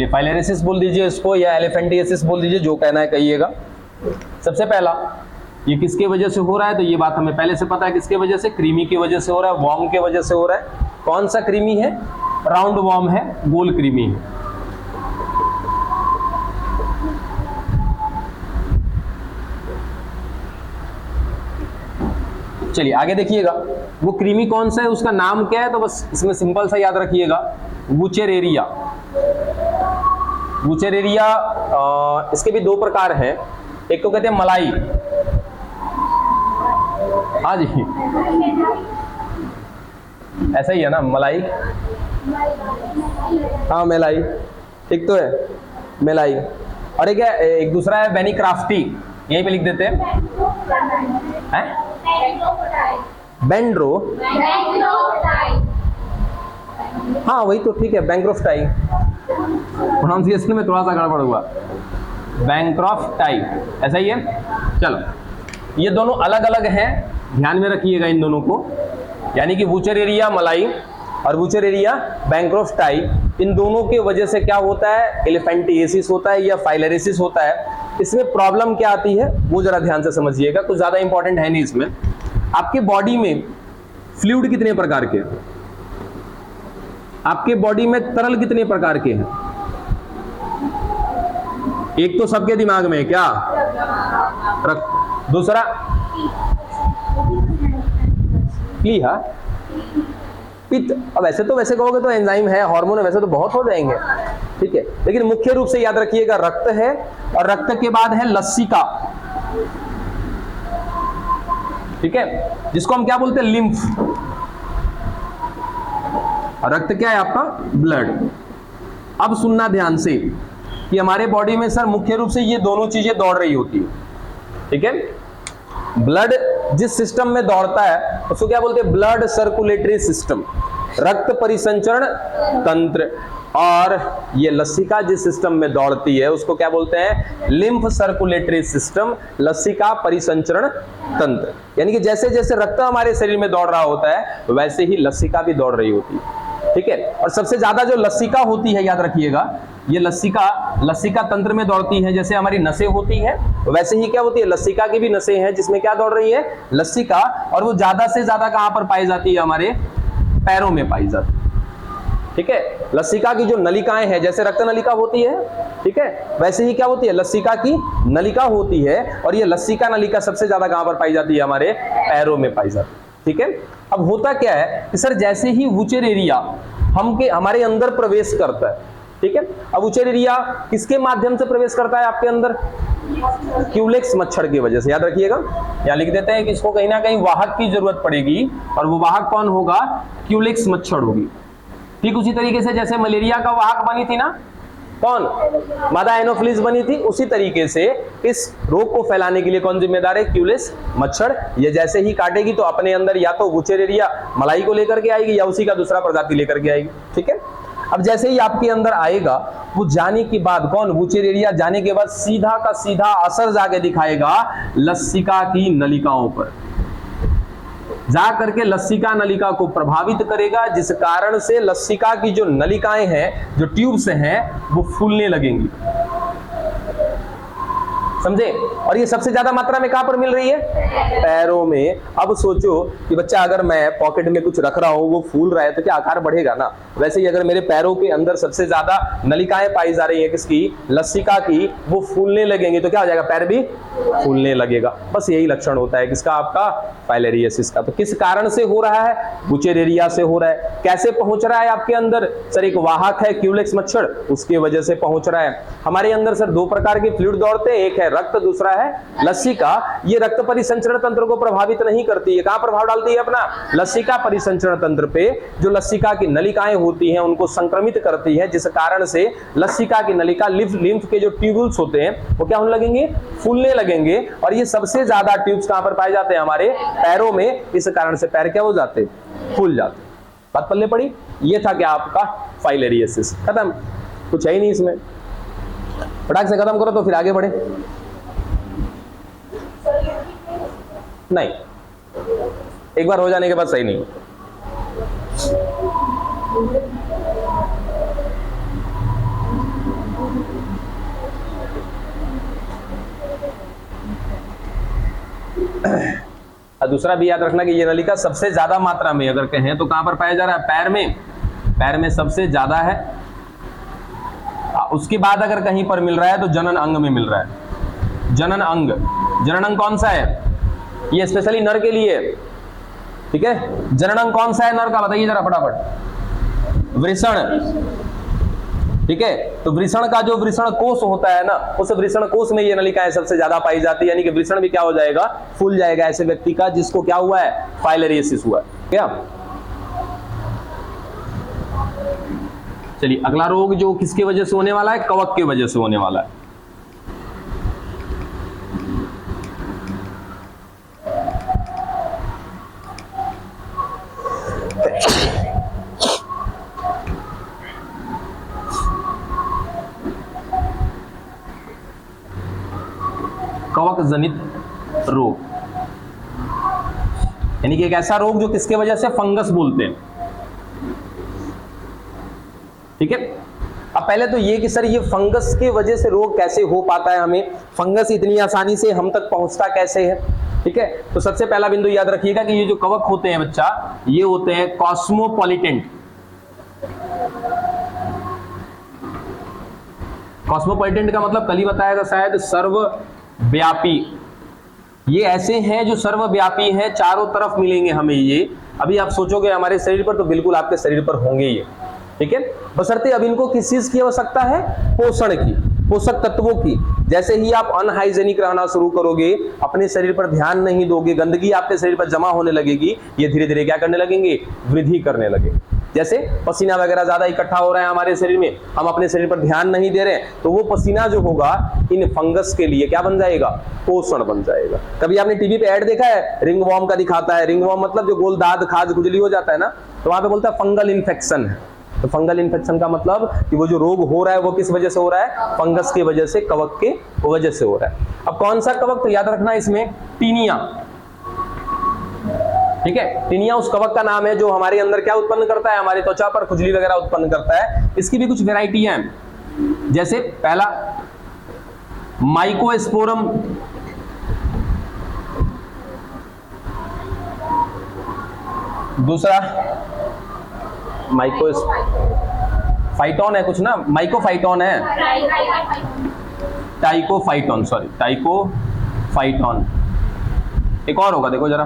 चलिए फाइलेरियसिस बोल दीजिए इसको या एलिफेंटियासिस बोल दीजिए, जो कहना है कहिएगा। सबसे पहला ये किसके वजह से हो रहा है, तो ये बात हमें पहले से पता है किसके वजह से, कृमि की वजह से हो रहा है, वॉर्म के वजह से हो रहा है। कौन सा कृमि है, राउंड वॉर्म है, गोल कृमि है। चलिए आगे देखिएगा, वो कृमि कौन सा है, उसका नाम क्या है, तो बस इसमें सिंपल सा याद रखिएगा, वुचेरेरिया। वुचेरेरिया इसके भी दो प्रकार हैं, एक तो कहते हैं मलाई। हाँ जी, ऐसा ही है ना, मलाई। हाँ मेलाई, ठीक तो है, मेलाई। और एक दूसरा है बेनिक्राफ्टी, यहीं पे लिख देते हैं, बेंड्रो। हाँ वही तो, ठीक है, बैंक्रोफ्टाई। प्रोनाउंसिएशन में थोड़ा सा गड़बड़ हुआ, बैंक्रोफ्टाई, ऐसा ही है। चलो, ये दोनों अलग अलग हैं, ध्यान में रखिएगा इन दोनों को, यानी कि वुचेरेरिया मलाई और वुचेरेरिया बैंक्रोफ्टाई, इन दोनों के वजह से क्या होता है, एलिफेंटिएसिस होता है या फाइलेरियसिस होता है। इसमें प्रॉब्लम क्या आती है वो जरा ध्यान से समझिएगा, कुछ ज्यादा इंपॉर्टेंट है नहीं इसमें। आपके बॉडी में फ्लूइड कितने प्रकार के हैं, आपके बॉडी में तरल कितने प्रकार के हैं, एक तो सबके दिमाग में क्या, रक्त, दूसरा प्लीहा, पित्त। अब वैसे कहोगे तो एंजाइम है, हार्मोन है, वैसे तो बहुत हो जाएंगे, ठीक है, लेकिन मुख्य रूप से याद रखिएगा रक्त है, और रक्त के बाद है लसिका, ठीक है, जिसको हम क्या बोलते हैं, लिम्फ। और रक्त क्या है आपका, ब्लड। अब सुनना ध्यान से कि हमारे बॉडी में सर मुख्य रूप से ये दोनों चीजें दौड़ रही होती है, ठीक है। ब्लड जिस सिस्टम में दौड़ता है उसको क्या बोलते हैं, ब्लड सर्कुलेटरी सिस्टम, रक्त परिसंचरण तंत्र। और ये लसिका जिस सिस्टम में दौड़ती है उसको क्या बोलते हैं, लिम्फ सर्कुलेटरी सिस्टम, लसिका परिसंचरण तंत्र। यानी कि जैसे जैसे रक्त हमारे शरीर में दौड़ रहा होता है वैसे ही लसिका भी दौड़ रही होती है, ठीक है। और सबसे ज्यादा जो लसिका होती है, याद रखिएगा, ये लसिका तंत्र में दौड़ती है। जैसे हमारी नसें होती हैं वैसे ही क्या होती है, लसिका की भी नसें हैं जिसमें क्या दौड़ रही है, लसिका। और वो ज्यादा से ज्यादा कहां पर पाई जाती है, हमारे पैरों में पाई जाती है, ठीक है। लसिका की जो नलिकाएं हैं, जैसे रक्त नलिका होती है, ठीक है, वैसे ही क्या होती है, लसिका की नलिका होती है। और ये लसिका नलिका सबसे ज्यादा कहां पर पाई जाती है, हमारे पैरों में पाई जाती है, ठीक है। अब होता क्या है कि सर जैसे ही वुचेरेरिया हमारे अंदर प्रवेश करता है, ठीक है। अब वुचेरेरिया किसके माध्यम से प्रवेश करता है आपके अंदर, क्यूलेक्स मच्छर की वजह से। याद रखिएगा, यहाँ लिख देते हैं कि इसको कहीं ना कहीं वाहक की जरूरत पड़ेगी, और वो वाहक कौन होगा, क्यूलेक्स मच्छर होगी। ठीक उसी तरीके से जैसे मलेरिया का वाहक बनी थी ना, कौन, मादा एनोफिलिस बनी थी, उसी तरीके से इस रोग को फैलाने के लिए कौन जिम्मेदार है, क्यूलेक्स मच्छर। ये जैसे ही काटेगी तो अपने अंदर या तो वुचेरेरिया मलाई को लेकर के आएगी या उसी का दूसरा प्रजाति लेकर के आएगी, ठीक है। अब जैसे ही आपके अंदर आएगा, वो जाने के बाद कौन, वुचेरेरिया जाने के बाद सीधा का सीधा असर जाके दिखाएगा लसिका की नलिकाओं पर, जा करके लसिका नलिका को प्रभावित करेगा, जिस कारण से लसिका की जो नलिकाएं हैं, जो ट्यूब्स हैं, वो फूलने लगेंगी, समझे। और ये सबसे ज्यादा मात्रा में कहां पर मिल रही है, पैरों में। अब सोचो कि बच्चा अगर मैं पॉकेट में कुछ रख रहा हूं, वो फूल रहा है तो क्या आकार बढ़ेगा ना, वैसे ही अगर मेरे पैरों के अंदर सबसे ज्यादा नलिकाएं पाई जा रही है, किसकी, लसिका की, वो फूलने लगेंगे तो क्या हो जाएगा, पैर भी फूलने लगेगा। बस यही लक्षण होता है किसका, आपका फाइलेरियसिस का। तो किस कारण से हो रहा है, वुचेरेरिया से हो रहा है। कैसे पहुंच रहा है आपके अंदर, सर एक वाहक है क्यूलेक्स मच्छर, उसके वजह से पहुंच रहा है। हमारे अंदर सर दो प्रकार के फ्लूइड दौड़ते हैं, एक है रक्त, दूसरा है लसिका। ये रक्त परिसंचरण तंत्र को प्रभावित नहीं करती है, कहां प्रभाव डालती है, अपना लसिका परिसंचरण तंत्र पे। जो लसिका की नलिकाएं होती हैं उनको संक्रमित करती है, जिस कारण से लसिका की नलिका, लिम्फ के जो ट्यूब्यूल्स होते हैं वो क्या होने लगेंगे, फूलने लगेंगे। और ये सबसे ज्यादा ट्यूब्स कहां पर पाए जाते हैं, हमारे पैरों में। इस कारण से पैर क्या हो जाते, फूल जाते। बात पल्ले पड़ी। ये था क्या आपका फाइलेरियसिस। खत्म, कुछ है ही नहीं इसमें, फटाक से खत्म करो तो फिर आगे बढ़े। नहीं, एक बार हो जाने के बाद सही नहीं। दूसरा भी याद रखना कि ये नलिका सबसे ज्यादा मात्रा में अगर कहें तो कहां पर पाया जा रहा है, पैर में, पैर में सबसे ज्यादा है। उसके बाद अगर कहीं पर मिल रहा है तो जनन अंग में मिल रहा है। जनन अंग, जनन अंग कौन सा है, ये स्पेशली नर के लिए, ठीक है। जनन अंग कौन सा है नर का, बताइए जरा फटाफट। वृषण, ठीक है। तो वृषण का जो वृषण कोष होता है ना, उस वृषण कोष में ये नलिकाएं सबसे ज्यादा पाई जाती है, यानी कि वृषण भी क्या हो जाएगा, फूल जाएगा ऐसे व्यक्ति का जिसको क्या हुआ है, फाइलेरियोसिस हुआ है। क्या, चलिए अगला रोग जो किसके वजह से होने वाला है, कवक के वजह से होने वाला है। कवक जनित रोग, यानी कि एक ऐसा रोग जो किसके वजह से, फंगस बोलते हैं, ठीक है। अब पहले तो ये कि सर ये फंगस के वजह से रोग कैसे हो पाता है, हमें फंगस इतनी आसानी से हम तक पहुंचता कैसे है, ठीक है। तो सबसे पहला बिंदु याद रखिएगा कि ये जो कवक होते हैं बच्चा, ये होते हैं कॉस्मोपॉलिटेंट। कॉस्मोपॉलिटेंट का मतलब कल ही बताया था शायद, सर्वव्यापी। ये ऐसे हैं जो सर्वव्यापी हैं, चारों तरफ मिलेंगे हमें ये। अभी आप सोचोगे हमारे शरीर पर, तो बिल्कुल आपके शरीर पर होंगे ये, ठीक है। बशर्ते अब इनको किस चीज की आवश्यकता है, पोषण की, पोषक तत्वों की। जैसे ही आप अनहाइजेनिक रहना शुरू करोगे, अपने शरीर पर ध्यान नहीं दोगे, गंदगी आपके शरीर पर जमा होने लगेगी, ये धीरे धीरे क्या करने लगेंगे, वृद्धि करने लगेंगे। जैसे पसीना वगैरह ज्यादा इकट्ठा हो रहा है हमारे शरीर में, हम अपने शरीर पर ध्यान नहीं दे रहे हैं, तो वो पसीना जो होगा इन फंगस के लिए क्या बन जाएगा, पोषण बन जाएगा। कभी आपने टीवी पे ऐड देखा है, रिंगवॉर्म का दिखाता है, रिंगवॉर्म मतलब जो गोल दाद खाज खुजली हो जाता है ना, तो वहां पे बोलता है फंगल इन्फेक्शन है। तो फंगल इन्फेक्शन का मतलब कि वो जो रोग हो रहा है वो किस वजह से हो रहा है, फंगस की वजह से, कवक के वजह से हो रहा है। अब कौन सा कवक, तो याद रखना इसमें टीनिया, ठीक है। टीनिया उस कवक का नाम है जो हमारे अंदर क्या उत्पन्न करता है, हमारी त्वचा पर खुजली वगैरह उत्पन्न करता है। इसकी भी कुछ वेराइटियां हैं, जैसे पहला माइकोस्पोरम, दूसरा फाइटोन है कुछ ना, माइकोफाइटोन है, टाइकोफाइटोन, सॉरी टाइकोफाइटोन। एक और होगा, देखो जरा,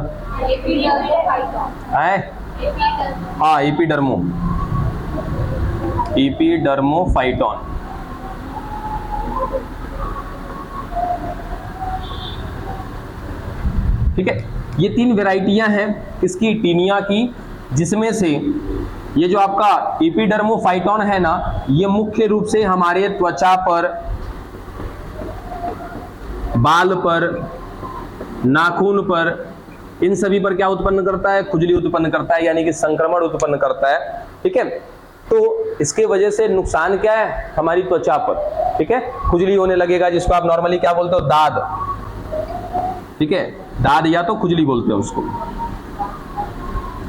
हाँ एपिडर्मोफाइटोन। ठीक है, ये तीन वेराइटियां हैं इसकी, टीनिया की, जिसमें से ये जो आपका एपिडर्मोफाइटोन है ना, ये मुख्य रूप से हमारे त्वचा पर, बाल पर, नाखून पर, इन सभी पर क्या उत्पन्न करता है, खुजली उत्पन्न करता है, यानी कि संक्रमण उत्पन्न करता है, ठीक है। तो इसके वजह से नुकसान क्या है हमारी त्वचा पर, ठीक है, खुजली होने लगेगा, जिसको आप नॉर्मली क्या बोलते हो, दाद, ठीक है, दाद या तो खुजली बोलते हैं उसको,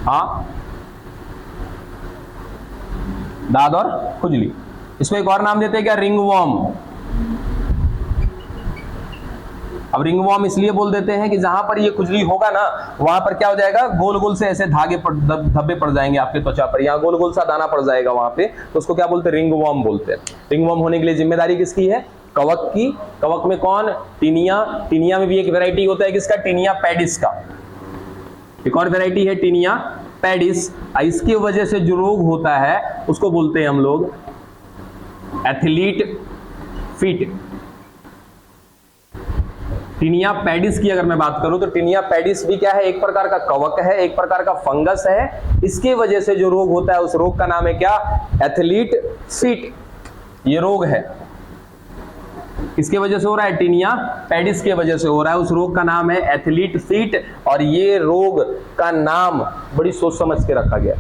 हाँ, दाद और खुजली। इसको एक और नाम देते हैं क्या, रिंगवॉर्म। अब रिंगवॉर्म इसलिए बोल देते हैं कि जहां पर ये खुजली होगा ना, वहां पर क्या हो जाएगा, गोल गोल से ऐसे धागे धब्बे पड़ जाएंगे आपके त्वचा पर, यहाँ गोल गोल सा दाना पड़ जाएगा वहां पे, तो उसको क्या बोलते हैं, रिंगवॉर्म बोलते हैं। रिंगवॉर्म होने के लिए जिम्मेदारी किसकी है, कवक की। कवक में कौन, टीनिया। टीनिया में भी एक वेराइटी होता है किसका, टीनिया पैडिस का। एक और वेराइटी है टीनिया पैडिस। इसकी वजह से जो रोग होता है उसको बोलते हैं हम लोग एथलीट फीट। टीनिया पैडिस की अगर मैं बात करूं तो टीनिया पैडिस भी क्या है, एक प्रकार का कवक है, एक प्रकार का फंगस है। इसके वजह से जो रोग होता है उस रोग का नाम है क्या, एथलीट फीट। ये रोग है किसके वजह से हो रहा है, टीनिया पैडिस के वजह से हो रहा है, उस रोग का नाम है एथलीट फीट। और ये रोग का नाम बड़ी सोच समझ के रखा गया,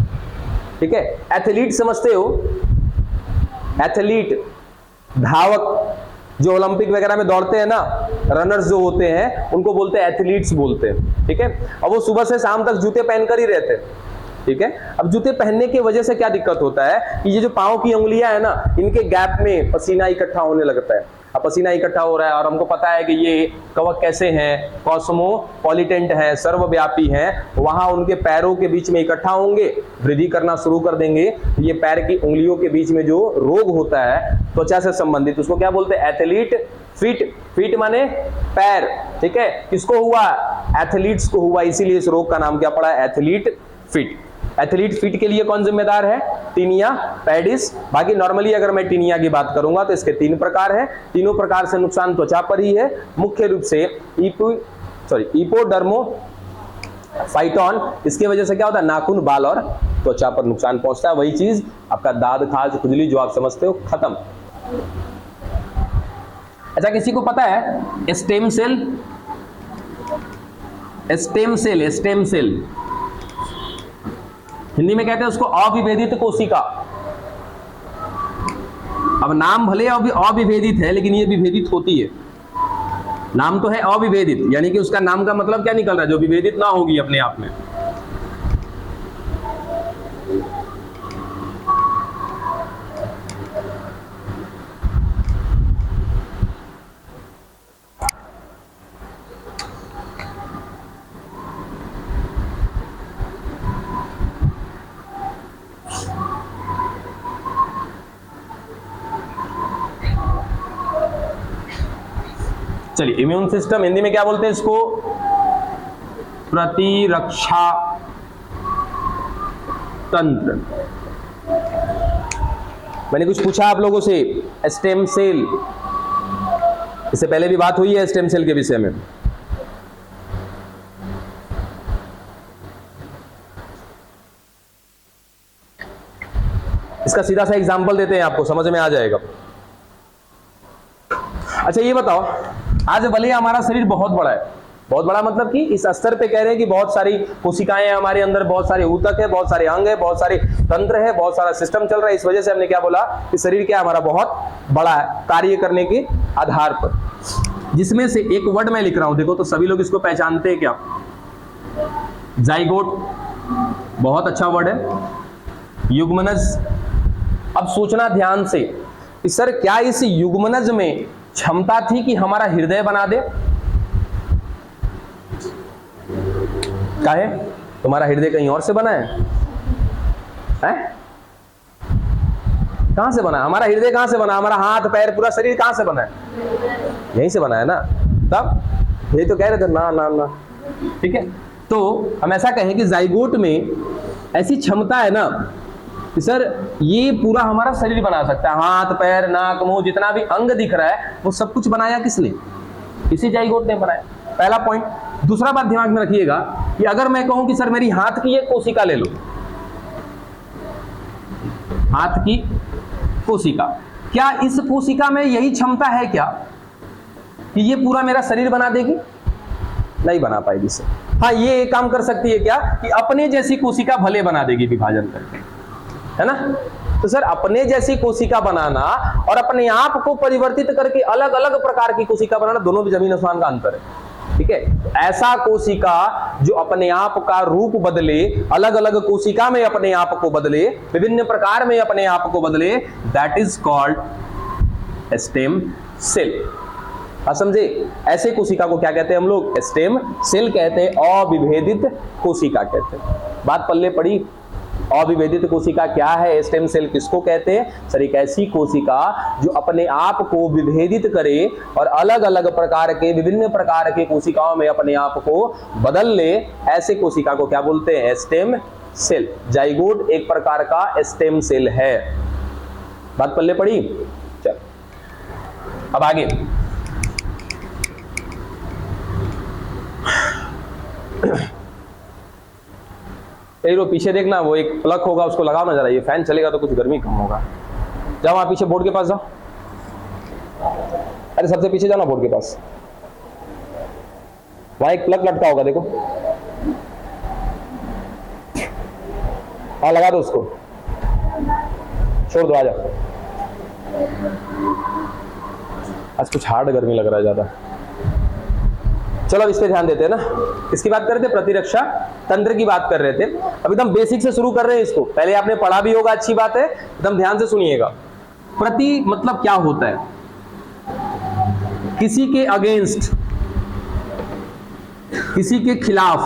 ठीक है। एथलीट समझते हो, एथलीट धावक, जो ओलंपिक वगैरह में दौड़ते हैं ना, रनर्स जो होते हैं उनको बोलते हैं एथलीट्स बोलते हैं, ठीक है। और वो सुबह से शाम तक जूते पहनकर ही रहते हैं, ठीक है। अब जूते पहनने की वजह से क्या दिक्कत होता है कि ये जो पांव की उंगलियां है ना, इनके गैप में पसीना इकट्ठा होने लगता है। अब पसीना इकट्ठा हो रहा है और हमको पता है कि ये कवक कैसे हैं, कॉस्मोपॉलिटेंट हैं, सर्वव्यापी हैं, वहां उनके पैरों के बीच में इकट्ठा होंगे, वृद्धि करना शुरू कर देंगे। ये पैर की उंगलियों के बीच में जो रोग होता है त्वचा से संबंधित, उसको क्या बोलते हैं? Athlete feet. फीट माने पैर, ठीक है। किसको हुआ? एथलीट्स को हुआ, इसीलिए इस रोग का नाम क्या पड़ा? Athlete feet. एथलीट फीट के लिए कौन जिम्मेदार है? टीनिया पैडिस। बाकी नॉर्मली अगर मैं टीनिया की बात करूंगा तो इसके 3 प्रकार हैं। तीनों प्रकार से नुकसान त्वचा पर ही है, मुख्य रूप से इपोडर्मोफाइटॉन, इसके वजह से क्या होता है? नाखून, बाल और त्वचा पर नुकसान पहुंचता है। वही चीज आपका दाद, खाज, खुजली जो आप समझते हो, खत्म। अच्छा, किसी को पता है stem cell? Stem cell, stem cell Hindi में कहते हैं उसको अविभेदित कोशिका। अब नाम भले अविभेदित है, लेकिन ये विभेदित होती है। नाम तो है अविभेदित, यानी कि उसका नाम का मतलब क्या निकल रहा है? जो विभेदित ना होगी अपने आप में। चलिए, इम्यून सिस्टम हिंदी में क्या बोलते हैं इसको? प्रतिरक्षा तंत्र। मैंने कुछ पूछा आप लोगों से, स्टेम सेल, इससे पहले भी बात हुई है स्टेम सेल के विषय में। इसका सीधा सा एग्जांपल देते हैं, आपको समझ में आ जाएगा। अच्छा, ये बताओ, आज भले हमारा शरीर बहुत बड़ा है, बहुत बड़ा मतलब कि इस स्तर पे कह रहे हैं कि बहुत सारी कोशिकाएं हैं हमारे अंदर, बहुत सारे ऊतक है, बहुत सारे अंग है, बहुत सारे तंत्र है, बहुत सारा सिस्टम चल रहा है। इस वजह से हमने क्या बोला कि शरीर क्या हमारा बहुत बड़ा है कार्य करने के आधार पर। जिसमें से एक वर्ड मैं लिख रहा हूं, देखो तो सभी लोग इसको पहचानते हैं क्या? जाइगोट, बहुत अच्छा वर्ड है। युग्मनज। अब सोचना ध्यान से कि सर क्या इस युग्मनज में क्षमता थी कि हमारा हृदय बना दे? काहे? तुम्हारा हृदय कहीं और से बना है? कहां से बना? हमारा हृदय कहां से बना? हमारा हाथ, पैर, पूरा शरीर कहां से बना है? यहीं से बना है ना। तब ये तो कह रहे थे ना ना ना, ठीक है। तो हम ऐसा कहें कि जाइगोट में ऐसी क्षमता है ना कि सर ये पूरा हमारा शरीर बना सकता है। हाथ, पैर, नाक, मुंह, जितना भी अंग दिख रहा है वो सब कुछ बनाया किसने? इसी जाइगोट ने बनाया। पहला पॉइंट। दूसरा बात दिमाग में रखिएगा कि अगर मैं कहूं कि सर मेरी हाथ की एक कोशिका ले लो, हाथ की कोशिका, क्या इस कोशिका में यही क्षमता है क्या कि ये पूरा मेरा शरीर बना देगी? नहीं बना पाएगी सर। हाँ, ये एक काम कर सकती है क्या कि अपने जैसी कोशिका भले बना देगी विभाजन करके, है ना। तो सर अपने जैसी कोशिका बनाना और अपने आप को परिवर्तित करके अलग अलग प्रकार की कोशिका बनाना, दोनों में जमीन आसमान का अंतर है, ठीक है। ऐसा कोशिका जो अपने आप का रूप बदले, अलग अलग कोशिका में अपने आप को बदले, विभिन्न प्रकार में अपने आप को बदले, that is called stem cell. समझे? ऐसे कोशिका को क्या कहते हैं हम लोग? स्टेम सेल कहते हैं, अविभेदित कोशिका कहते हैं। बात पल्ले पड़ी। अविभेदित कोशिका क्या है? स्टेम सेल किसको कहते हैं? सर एक ऐसी कोशिका जो अपने आप को विभेदित करे और अलग अलग प्रकार के, विभिन्न प्रकार के कोशिकाओं में अपने आप को बदल ले, ऐसे कोशिका को क्या बोलते हैं? Stem cell. जाइगोट एक प्रकार का स्टेम सेल है। बात पल्ले पड़ी? चल अब आगे। वो पीछे देखना, वो एक प्लग होगा, उसको लगाओ ना जरा। ये फैन चलेगा तो कुछ गर्मी कम होगा। जाओ वहां पीछे बोर्ड के पास जाओ। अरे सबसे पीछे जाओ ना बोर्ड के पास, वहां एक प्लग लटका होगा, देखो। हाँ लगा दो उसको, छोड़ दो, आ जाओ। आज कुछ हार्ड गर्मी लग रहा है ज्यादा। चलो अब इस पे ध्यान देते हैं ना। इसकी बात कर रहे थे, प्रतिरक्षा तंत्र की बात कर रहे थे। अब एकदम बेसिक से शुरू कर रहे हैं इसको। पहले आपने पढ़ा भी होगा, अच्छी बात है, एकदम ध्यान से सुनिएगा। प्रति मतलब क्या होता है? किसी के अगेंस्ट, किसी के खिलाफ,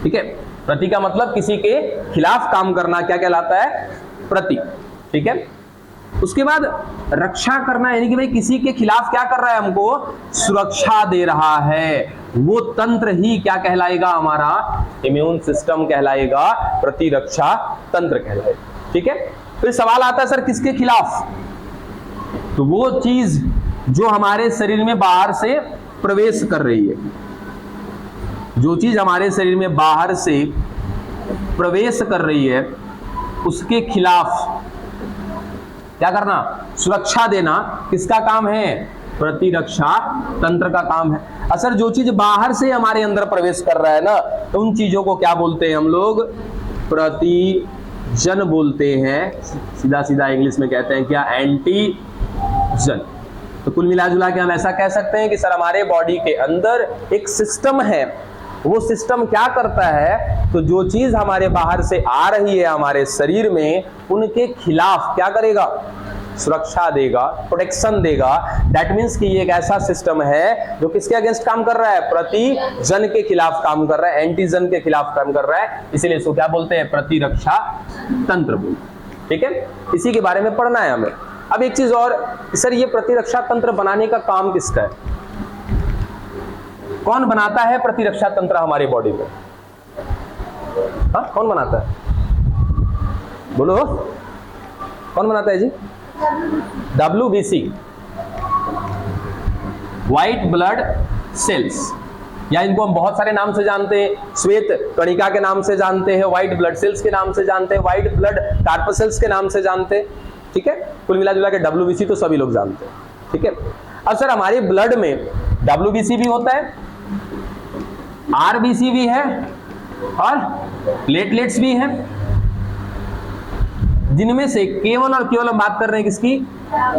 ठीक है। प्रति का मतलब किसी के खिलाफ काम करना क्या कहलाता है? प्रति, ठीक है। उसके बाद रक्षा करना, यानी कि भाई किसी के खिलाफ क्या कर रहा है? हमको सुरक्षा दे रहा है, वो तंत्र ही क्या कहलाएगा? हमारा इम्यून सिस्टम कहलाएगा, प्रतिरक्षा तंत्र कहलाएगा, ठीक है। फिर सवाल आता है सर किसके खिलाफ? तो वो चीज जो हमारे शरीर में बाहर से प्रवेश कर रही है, जो चीज हमारे शरीर में बाहर से प्रवेश कर रही है, उसके खिलाफ क्या करना? सुरक्षा देना किसका काम है? प्रतिरक्षा तंत्र का काम है। असर जो चीज बाहर से हमारे अंदर प्रवेश कर रहा है ना, तो उन चीजों को क्या बोलते हैं हम लोग? प्रतिजन बोलते हैं। सीधा सीधा इंग्लिश में कहते हैं क्या? एंटीजन। तो कुल मिला जुला के हम ऐसा कह सकते हैं कि सर हमारे बॉडी के अंदर एक सिस्टम है, वो सिस्टम क्या करता है? तो जो चीज हमारे बाहर से आ रही है हमारे शरीर में, उनके खिलाफ क्या करेगा? सुरक्षा देगा, प्रोटेक्शन देगा। दैट मीन्स कि ये एक ऐसा सिस्टम है जो किसके अगेंस्ट काम कर रहा है? प्रतिजन के खिलाफ काम कर रहा है, एंटीजन के खिलाफ काम कर रहा है, इसीलिए इसको क्या बोलते हैं? प्रतिरक्षा तंत्र बोलते हैं, ठीक है। इसी के बारे में पढ़ना है हमें। अब एक चीज और, सर ये प्रतिरक्षा तंत्र बनाने का काम किसका है? कौन बनाता है प्रतिरक्षा तंत्र हमारी बॉडी में? हाँ, कौन बनाता है? बोलो, कौन बनाता है जी? WBC, व्हाइट ब्लड सेल्स, या इनको हम बहुत सारे नाम से जानते हैं। श्वेत कणिका के नाम से जानते हैं, व्हाइट ब्लड सेल्स के नाम से जानते हैं, व्हाइट ब्लड कार्पसेल्स के नाम से जानते हैं, ठीक है। कुल मिला जुला के WBC तो सभी लोग जानते हैं, ठीक है। अब सर हमारे ब्लड में WBC भी होता है, RBC भी है और प्लेटलेट्स भी हैं, जिनमें से केवल और केवल हम बात कर रहे हैं किसकी?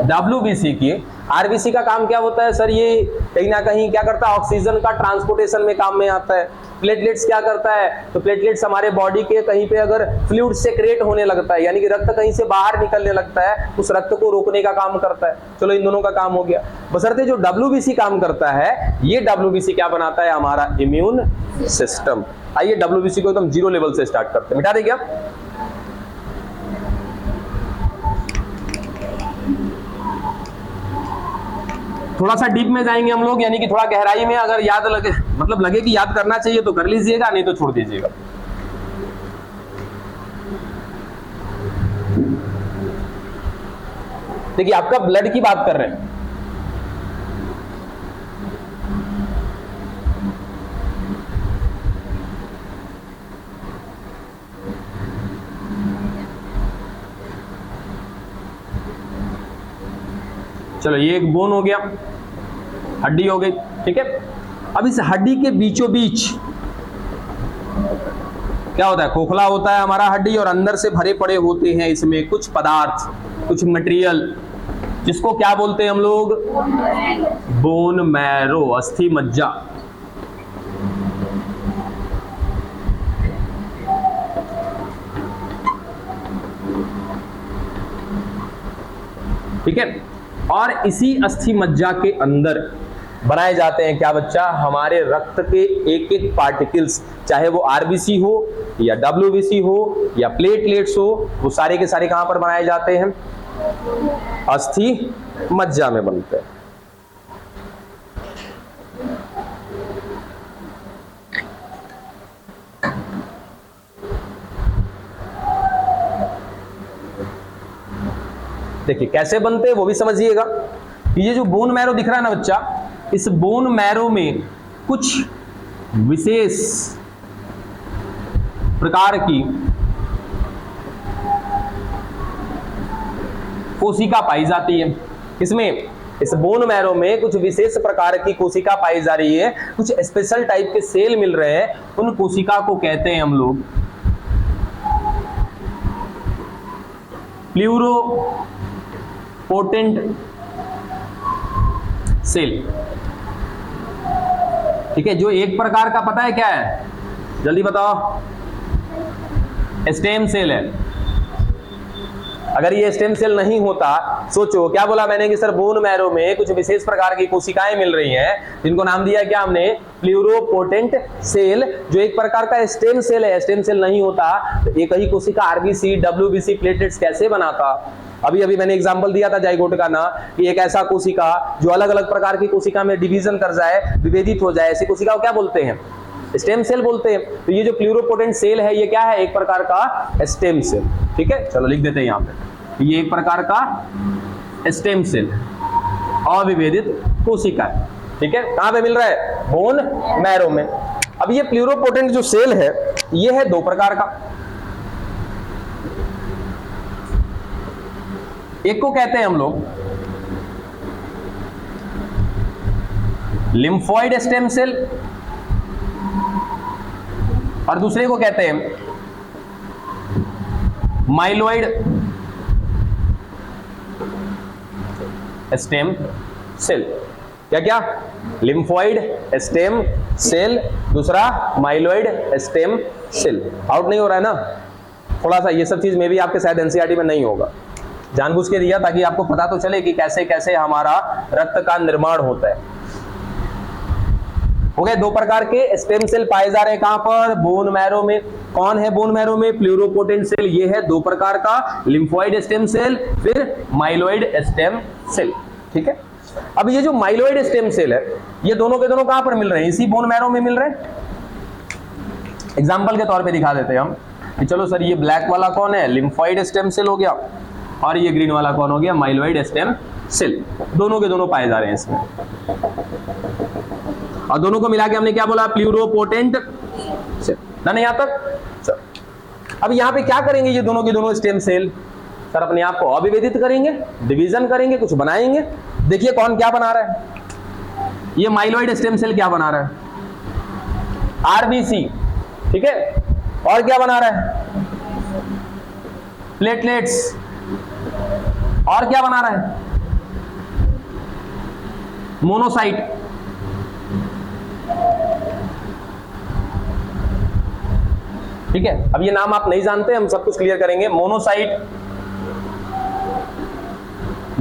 WBC की। RBC का काम क्या होता है सर? ये कहीं ना कहीं क्या करता है? ऑक्सीजन का ट्रांसपोर्टेशन में काम में आता है। प्लेटलेट्स क्या करता है? तो प्लेटलेट्स हमारे बॉडी के कहीं पे अगर फ्लूइड सेक्रेट होने लगता है, यानी कि रक्त कहीं से बाहर निकलने लगता है, उस रक्त को रोकने का काम करता है। चलो इन दोनों का काम हो गया। बशर्ते जो WBC काम करता है, ये WBC क्या बनाता है? हमारा इम्यून सिस्टम। आइए WBC को एकदम जीरो लेवल से स्टार्ट करते हैं। मिटा दे क्या? थोड़ा सा डीप में जाएंगे हम लोग, यानी कि थोड़ा गहराई में। अगर याद लगे, मतलब लगे कि याद करना चाहिए तो कर लीजिएगा, नहीं तो छोड़ दीजिएगा। देखिए आपका ब्लड की बात कर रहे हैं, चलो ये एक बोन हो गया, हड्डी हो गई, ठीक है। अब इस हड्डी के बीचों बीच क्या होता है? खोखला होता है हमारा हड्डी, और अंदर से भरे पड़े होते हैं इसमें कुछ पदार्थ, कुछ मटेरियल, जिसको क्या बोलते हैं हम लोग? बोन मैरो, अस्थि मज्जा। ठीक है। और इसी अस्थि मज्जा के अंदर बनाए जाते हैं क्या बच्चा? हमारे रक्त के एक एक पार्टिकल्स, चाहे वो RBC हो या WBC हो या प्लेटलेट्स हो, वो सारे के सारे कहां पर बनाए जाते हैं? अस्थि मज्जा में बनते हैं। देखिए कैसे बनते हैं वो भी समझिएगा। ये जो बोन मैरो दिख रहा है ना बच्चा, इस बोन मैरो में कुछ विशेष प्रकार की कोशिका पाई जाती है। इसमें, इस बोन मैरो में कुछ विशेष प्रकार की कोशिका पाई जा रही है, कुछ स्पेशल टाइप के सेल मिल रहे हैं। उन कोशिका को कहते हैं हम लोग प्लूरोपोटेंट सेल। ठीक है, जो एक प्रकार का पता है क्या है? जल्दी बताओ। स्टेम सेल है। अगर ये स्टेम सेल नहीं होता, सोचो क्या बोला मैंने कि सर बोन मैरो में कुछ विशेष प्रकार की कोशिकाएं मिल रही हैं जिनको नाम दिया क्या हमने, प्लूरोपोटेंट सेल, जो एक प्रकार का स्टेम सेल है। स्टेम सेल नहीं होता तो एक ही कोशिका आरबीसी, डब्ल्यूबीसी, प्लेटलेट्स कैसे बनाता। अभी अभी मैंने एग्जांपल दिया था जाइगोट का ना, कि एक ऐसा कोशिका जो अलग अलग प्रकार की कोशिका में डिवीजन कर जाए, विभेदित हो जाए, ऐसी कोशिका को क्या बोलते हैं, स्टेम सेल बोलते हैं। तो ये जो प्लूरोपोटेंट सेल है ये क्या है, एक प्रकार का स्टेम सेल। ठीक है, चलो लिख देते हैं यहाँ पे, ये एक प्रकार का स्टेम सेल, अविभेदित कोशिका। ठीक है, कहां पे मिल रहा है, बोन मैरो में। अब ये प्लूरोपोटेंट जो सेल है ये है दो प्रकार का, एक को कहते हैं हम लोग लिम्फोइड स्टेम सेल और दूसरे को कहते हैं माइलोइड स्टेम सेल। क्या क्या, लिम्फोइड स्टेम सेल, दूसरा माइलोइड स्टेम सेल। आउट नहीं हो रहा है ना, थोड़ा सा ये सब चीज में भी आपके शायद एनसीईआरटी में नहीं होगा, जानबूझ के दिया ताकि आपको पता तो चले कि कैसे कैसे हमारा रक्त का निर्माण होता है। हो गए, दो प्रकार के स्टेम सेल पाए जा रहे हैं कहां पर, बोन मैरो में। कौन है बोन मैरो में, प्लूरोपोटेंट सेल, ये है दो प्रकार का, लिम्फोइड स्टेम सेल, फिर माइलोइड स्टेम सेल। ठीक है, अब ये जो माइलोइड स्टेम सेल है ये दोनों के दोनों कहां पर मिल रहे हैं, इसी बोन मैरो में मिल रहे हैं। एग्जाम्पल के तौर पर दिखा देते हैं हम कि चलो सर ये ब्लैक वाला कौन है, लिम्फोइड स्टेम सेल हो गया, और ये ग्रीन वाला कौन हो गया, माइलोइड स्टेम सेल। दोनों के दोनों पाए जा रहे हैं इसमें, और दोनों को मिला के हमने क्या बोला, प्लूरोपोटेंट सेल। ना यहां तक सर। अब यहां पे क्या करेंगे ये दोनों के दोनों स्टेम सेल, सर अपने आप को अविभेदित करेंगे, डिवीजन करेंगे, कुछ बनाएंगे। देखिए कौन क्या बना रहा है, ये माइलोइड स्टेम सेल क्या बना रहा है, आरबीसी। ठीक है, और क्या बना रहा है, प्लेटलेट्स, और क्या बना रहा है, मोनोसाइट। ठीक है, अब ये नाम आप नहीं जानते, हम सब कुछ क्लियर करेंगे। मोनोसाइट,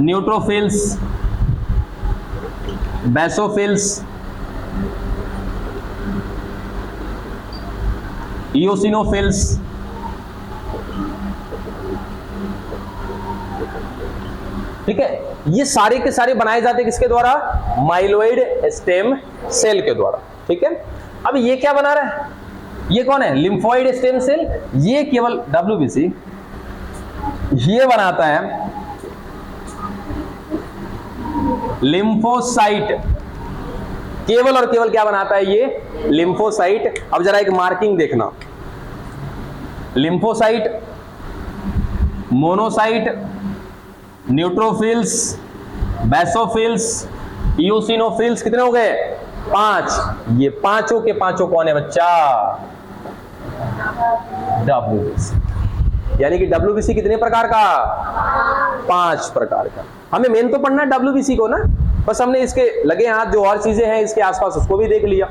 न्यूट्रोफिल्स, बेसोफिल्स, इओसिनोफिल्स, ठीक है, ये सारे के सारे बनाए जाते हैं किसके द्वारा, माइलोइड स्टेम सेल के द्वारा। ठीक है, अब ये क्या बना रहा है, ये कौन है, लिम्फोइड स्टेम सेल, ये केवल डब्ल्यूबीसी ये बनाता है लिम्फोसाइट, केवल और केवल क्या बनाता है ये, लिम्फोसाइट। अब जरा एक मार्किंग देखना, lymphocyte, monocyte, neutrophils, basophils, eosinophils, कितने हो गए, 5। ये पांचों के पांचों कौन है बच्चा, डब्ल्यूबीसी। यानी कि डब्ल्यूबीसी कितने प्रकार का, 5 प्रकार का। हमें मेन तो पढ़ना है डब्ल्यूबीसी को ना, बस हमने इसके लगे हाथ जो और चीजें हैं इसके आसपास उसको भी देख लिया।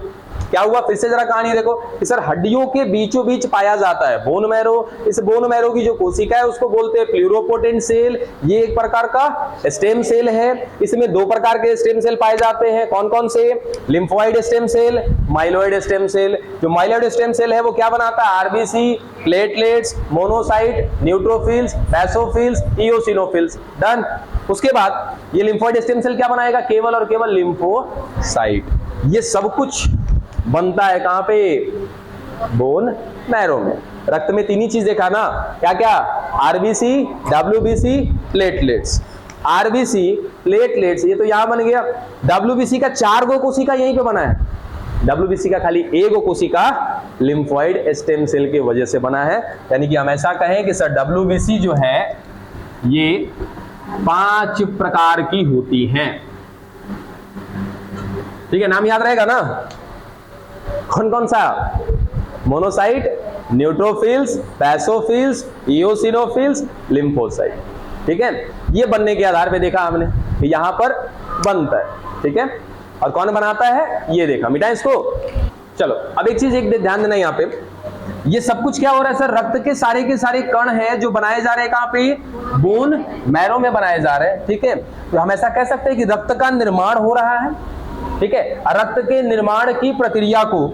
क्या हुआ, फिर से जरा कहानी देखो कि सर हड्डियों के बीचों बीच पाया जाता है बोन मैरो। इस बोन मैरो की जो कोशिका है उसको बोलते हैं प्लूरोपोटेंट सेल। ये एक प्रकार का स्टेम सेल है, इसमें दो प्रकार के स्टेम सेल पाए जाते हैं। कौन कौन से, lymphoid stem cell, myeloid stem cell. जो माइलोइड स्टेम सेल है वो क्या बनाता है, RBC, platelets, monocyte, neutrophils, basophils, eosinophils. Done. उसके बाद ये लिम्फोइड स्टेम सेल क्या बनाएगा, केवल और केवल लिम्फोसाइट। ये सब कुछ बनता है कहां पे, बोन मैरो में। रक्त में तीन ही चीज देखा ना, क्या क्या, RBC, WBC, platelets. RBC, platelets, ये तो यहां बन गया। डब्ल्यूबीसी का 4 गो कोशिका यहीं पे बना है, डब्ल्यूबीसी का खाली 1 कोशिका लिम्फोइड स्टेम सेल की वजह से बना है। यानी कि हम ऐसा कहें कि सर डब्ल्यूबीसी जो है ये 5 प्रकार की होती हैं। ठीक है, नाम याद रहेगा ना, कौन कौन सा, monocyte, neutrophils, basophils, eosinophils, lymphocyte. ठीक है, ये बनने के आधार पे देखा हमने कि यहां पर बनता है। ठीक है, और कौन बनाता है ये देखा, मिटा इसको। चलो अब एक चीज एक ध्यान देना, यहाँ पे ये सब कुछ क्या हो रहा है सर, रक्त के सारे कण हैं जो बनाए जा रहे हैं कहां पे, बोन मैरो में बनाए जा रहे हैं, ठीक है। तो हम ऐसा कह सकते हैं कि रक्त का निर्माण हो रहा है, ठीक है। रक्त के निर्माण की प्रक्रिया को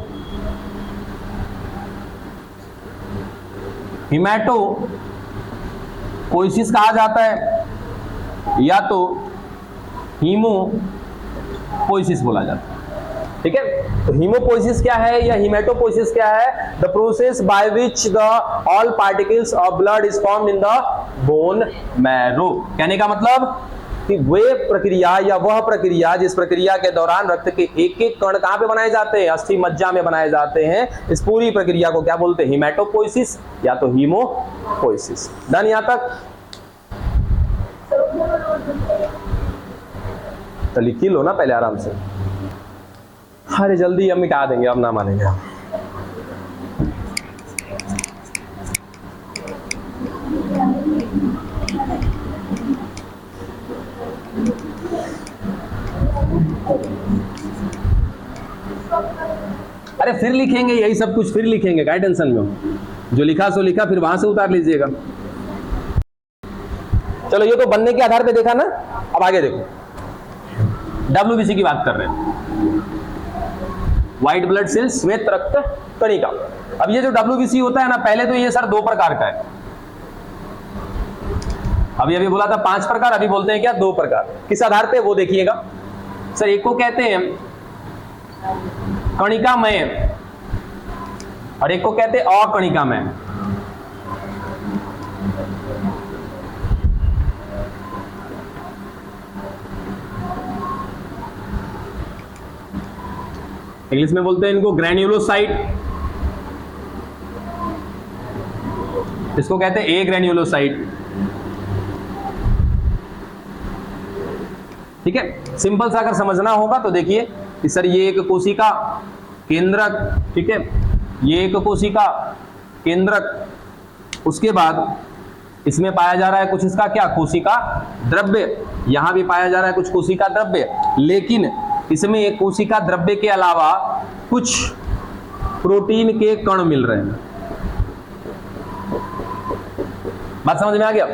हीमैटोपोइसिस कहा जाता है या तो हीमोपोइसिस बोला जाता है, ठीक है। तो हीमोपोइसिस क्या है या हीमेटोपोइसिस क्या है, the process by which the all particles of blood is formed in the bone marrow. कहने का मतलब कि वे प्रक्रिया या वह प्रक्रिया जिस प्रक्रिया के दौरान रक्त के एक एक कण कहां पे बनाए जाते हैं, अस्थि मज्जा में बनाए जाते हैं, इस पूरी प्रक्रिया को क्या बोलते हैं, हीमेटोपोइसिस या तो हीमोपोइसिस। डन यहां तक? तो लिख ही लो ना पहले आराम से। अरे जल्दी हम मिटा देंगे, अब ना मानेंगे हम। अरे फिर लिखेंगे यही सब कुछ, फिर लिखेंगे, क्या टेंशन में हो, जो लिखा सो लिखा, फिर वहां से उतार लीजिएगा। चलो ये तो बनने के आधार पे देखा ना, अब आगे देखो। WBC की बात कर रहे हैं, व्हाइट ब्लड सेल्स, श्वेत रक्त कणिका। अब ये जो WBC होता है ना, पहले तो ये सर 2 प्रकार का है। अभी बोला था 5 प्रकार, अभी बोलते हैं क्या 2 प्रकार। किस आधार पे वो देखिएगा सर। एक को कहते हैं कणिकामय और एक को कहते हैं अकणिकामय। इंग्लिश में बोलते हैं इनको ग्रैन्युलोसाइट, इसको कहते हैं ए ग्रैन्युलोसाइट, ठीक है। सिंपल सा अगर समझना होगा तो देखिए कि सर ये एक कोशिका केंद्रक, ठीक है, ये एक कोशिका केंद्रक, उसके बाद इसमें पाया जा रहा है कुछ इसका क्या, कोशिका द्रव्य, यहां भी पाया जा रहा है कुछ कोशिका द्रव्य, लेकिन इसमें एक कोशिका द्रव्य के अलावा कुछ प्रोटीन के कण मिल रहे हैं। बात समझ में आ गया?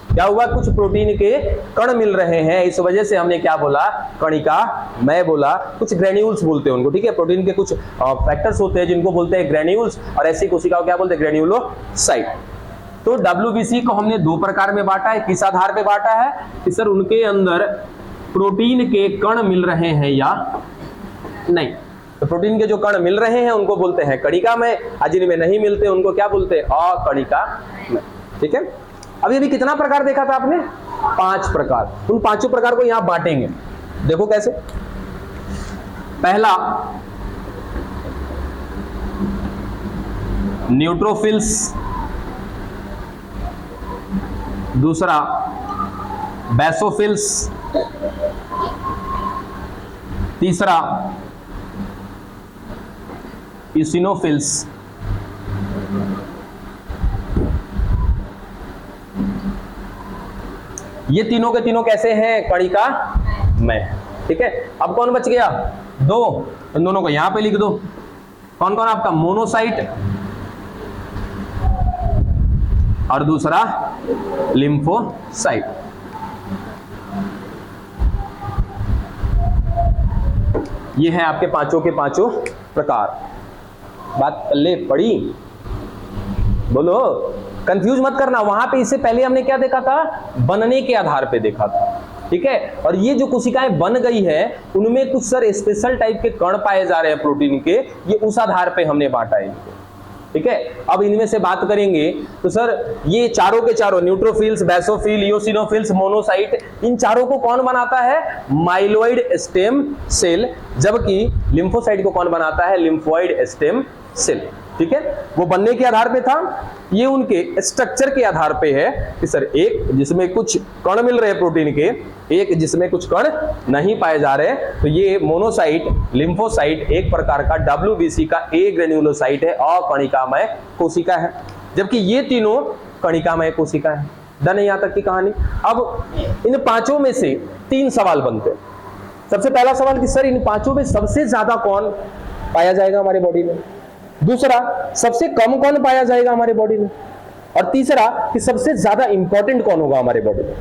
क्या हुआ, कुछ प्रोटीन के कण मिल रहे हैं, इस वजह से हमने क्या बोला, कणिका मैं बोला। कुछ ग्रेन्यूल्स बोलते हैं उनको, ठीक है। प्रोटीन के कुछ फैक्टर्स होते हैं जिनको बोलते हैं ग्रेन्यूल्स, और ऐसी कोशिका को क्या बोलते हैं, ग्रेन्युलोसाइट। तो WBC को हमने 2 प्रकार में बांटा है। किस आधार पे बांटा है कि सर उनके अंदर प्रोटीन के कण मिल रहे हैं या नहीं। तो प्रोटीन के जो कण मिल रहे हैं उनको बोलते हैं कणिकामय, और जिनमें नहीं मिलते उनको क्या बोलते हैं, अकणिकामय, ठीक है। अभी कितना प्रकार देखा था आपने, 5 प्रकार। उन 5 प्रकार को यहां बांटेंगे, देखो कैसे। पहला न्यूट्रोफिल्स, दूसरा बेसोफिल्स, तीसरा इसिनोफिल्स, ये तीनों के तीनों कैसे हैं, कणिका में, ठीक है। अब कौन बच गया, 2, इन दोनों को यहां पे लिख दो। कौन कौन आपका, मोनोसाइट और दूसरा लिम्फोसाइट। ये हैं आपके पांचों के पांचों प्रकार। बात पल्ले पड़ी, बोलो, कंफ्यूज मत करना। वहां पे इससे पहले हमने क्या देखा था, बनने के आधार पे देखा था, ठीक है। और ये जो कोशिकाएं बन गई है उनमें कुछ सर स्पेशल टाइप के कण पाए जा रहे हैं प्रोटीन के, ये उस आधार पे हमने बांटा है इनको, ठीक है। अब इनमें से बात करेंगे तो सर ये चारों के चारों, न्यूट्रोफिल्स, बेसोफिल, इओसिनोफिल्स, मोनोसाइट, इन चारों को कौन बनाता है, माइलोइड स्टेम सेल, जबकि लिम्फोसाइट को कौन बनाता है, लिम्फोइड स्टेम सेल, ठीक है। वो बनने के आधार पे था, ये उनके स्ट्रक्चर के आधार पे है कि सर एक जिसमें कुछ कण मिल रहे हैं प्रोटीन के, एक जिसमें कुछ कण नहीं पाए जा रहे। तो ये मोनोसाइट, लिम्फोसाइट एक प्रकार का WBC का ए ग्रेन्युलोसाइट है, अकणिकामय कोशिका है, जबकि ये तीनों कणिकामय कोशिका है। डन है यहां तक की कहानी। अब इन पांचों में से 3 सवाल बनते हैं। सबसे पहला सवाल कि सर इन पांचों में सबसे ज्यादा कौन पाया जाएगा हमारे बॉडी में, दूसरा, सबसे कम कौन पाया जाएगा हमारे बॉडी में, और तीसरा कि सबसे ज्यादा इंपॉर्टेंट कौन होगा हमारे बॉडी में।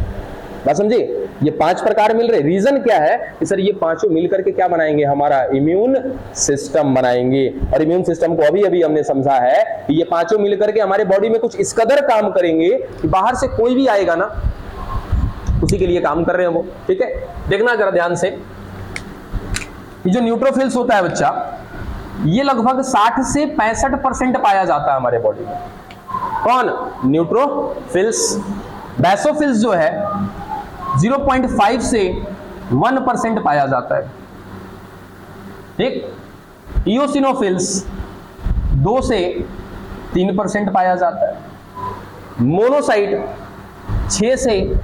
बात समझे? ये 5 प्रकार मिल रहे। रीजन क्या है कि सर ये पांचों मिलकर के क्या बनाएंगे, हमारा इम्यून सिस्टम बनाएंगे। और इम्यून सिस्टम को अभी अभी हमने समझा है कि ये पांचों मिलकर के हमारे बॉडी में कुछ इस कदर काम करेंगे कि बाहर से कोई भी आएगा ना, उसी के लिए काम कर रहे हैं वो। ठीक है, देखना जरा ध्यान से, ये जो न्यूट्रोफिल्स होता है बच्चा, ये लगभग 60 से 65% पाया जाता है हमारे बॉडी में। कौन? न्यूट्रोफिल्स। बेसोफिल्स जो है 0.5 से 1% पाया जाता है। ठीक। इओसिनोफिल्स 2 से 3% पाया जाता है। मोनोसाइट 6 से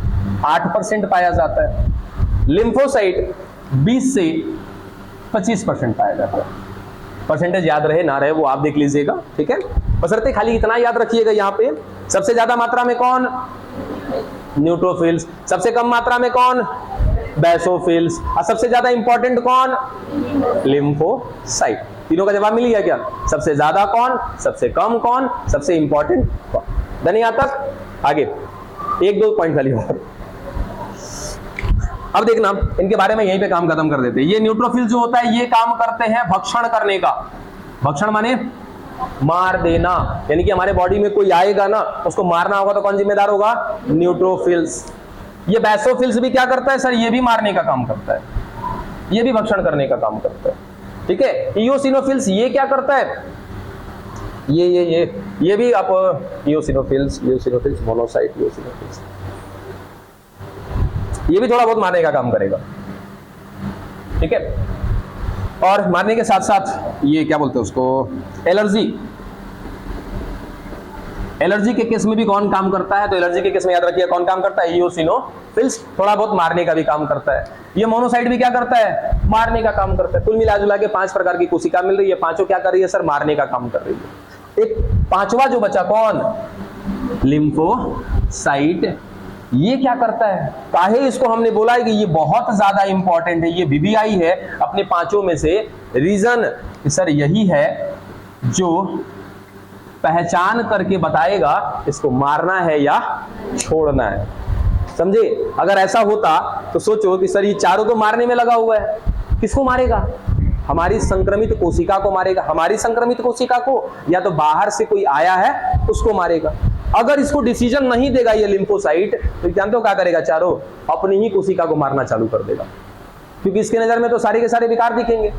8% पाया जाता है। लिम्फोसाइट 20 से 25% पाया जाता है। परसेंटेज याद रहे ना रहे वो आप देख लीजिएगा। ठीक है, बशर्ते खाली इतना याद रखिएगा, यहां पे सबसे ज्यादा मात्रा में कौन? न्यूट्रोफिल्स। सबसे कम मात्रा में कौन? बेसोफिल्स। और सबसे ज्यादा इंपॉर्टेंट कौन? लिम्फोसाइट। तीनों का जवाब मिल गया क्या? सबसे ज्यादा कौन, सबसे कम कौन, सबसे इंपॉर्टेंट कौन? धन यहां तक। आगे 1-2 पॉइंट खाली और। अब देखना, इनके बारे में यहीं पे काम खत्म कर देते हैं। ये न्यूट्रोफिल जो होता है ये काम करते हैं भक्षण करने का। भक्षण माने मार देना, यानी कि हमारे बॉडी में कोई आएगा ना, उसको मारना होगा तो कौन जिम्मेदार होगा? न्यूट्रोफिल्स। ये बेसोफिल्स भी क्या करता है सर? ये भी मारने का काम करता है, ये भी भक्षण करने का काम करता है। ठीक है। इओसिनोफिल्स ये क्या करता है? ये भी आप इओसिनोफिल्स, मोनोसाइट, इओसिनोफिल्स, ये भी थोड़ा बहुत मारने का काम करेगा। ठीक है। और मारने के साथ साथ ये क्या बोलते हैं उसको, एलर्जी के केस में भी कौन काम करता है? तो एलर्जी के केस में याद रखिए कौन काम करता है? इओसिनोफिल्स। थोड़ा बहुत मारने का भी काम करता है। ये मोनोसाइट भी क्या करता है? मारने का काम करता है। कुल मिला जुला के 5 प्रकार की कोशिका मिल रही है, पांचों क्या कर रही है सर? मारने का काम कर रही है। एक पांचवा जो बचा कौन? लिम्फोसाइट। ये क्या करता है? काहे इसको हमने बोला है कि ये बहुत ज्यादा इंपॉर्टेंट है, ये वीवीआई है अपने पांचों में से। रीजन सर यही है जो पहचान करके बताएगा इसको मारना है या छोड़ना है। समझे? अगर ऐसा होता तो सोचो कि सर ये चारों तो मारने में लगा हुआ है, किसको मारेगा? हमारी संक्रमित कोशिका को मारेगा। हमारी संक्रमित कोशिका को, या तो बाहर से कोई आया है उसको मारेगा। अगर इसको डिसीजन नहीं देगा ये लिम्फोसाइट, तो जानते हो क्या करेगा? चारों अपनी ही कोशिका को मारना चालू कर देगा, क्योंकि इसके नजर में तो सारे के सारे बेकार दिखेंगे।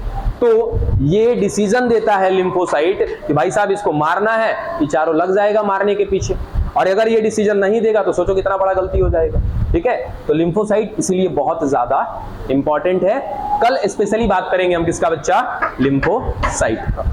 तो ये डिसीजन देता है लिम्फोसाइट कि भाई साहब इसको मारना है, ये चारों लग जाएगा मारने के पीछे। और अगर ये डिसीजन नहीं देगा तो सोचो कितना बड़ा गलती हो जाएगा। ठीक है, तो लिम्फोसाइट इसीलिए बहुत ज्यादा इंपॉर्टेंट है। कल स्पेशली बात करेंगे हम किसका बच्चा? लिम्फोसाइट का।